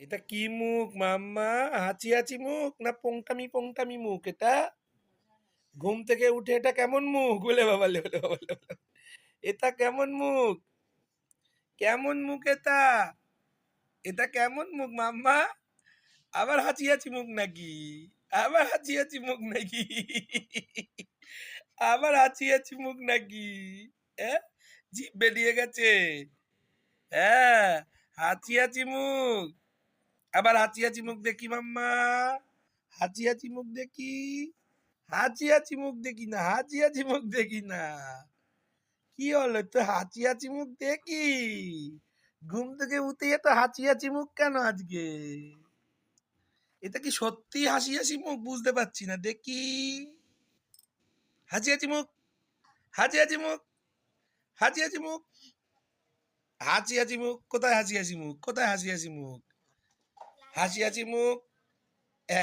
এটা কি মুখ মাম্মা? হাঁচি হাঁচি মুখ না পোংটামি পোংটামি মুখ এটা? ঘুম থেকে উঠে এটা কেমন মুখ? বলে বাবালে, বলে বাবালে, বলে। এটা কেমন মুখ? কেমন মুখ এটা? এটা কেমন মুখ মাম্মা? আবার হাঁচি হাঁচি মুখ নাকি? আবার হাঁচি হাঁচি মুখ নাকি? আবার হাঁচি হাঁচি মুখ নাকি? হ্যাঁ, জিভ বেরিয়ে গেছে। হ্যাঁ, হাঁচি হাঁচি মুখ। আবার হাঁচি হাঁচি মুখ দেখি মাম্মা। হাঁচি হাঁচি মুখ দেখি। হাঁচি হাঁচি মুখ দেখি না, হাঁচি হাঁচি মুখ দেখি না। কি হলো তো? হাঁচি হাঁচি মুখ দেখি। ঘুম থেকে উঠে তো হাঁচি হাঁচি মুখ কেন আজকে? এটা কি সত্যি হাসি হাসি মুখ? বুঝতে পারছি না, দেখি। হাসি হাসি মুখ, হাসি হাসি মুখ, হাসি হাসি মুখ, হাসি হাসি মুখ। কোথায় হাসি হাসি মুখ? কোথায় হাসি হাসি মুখ? হাসি হাসি মুখ। এক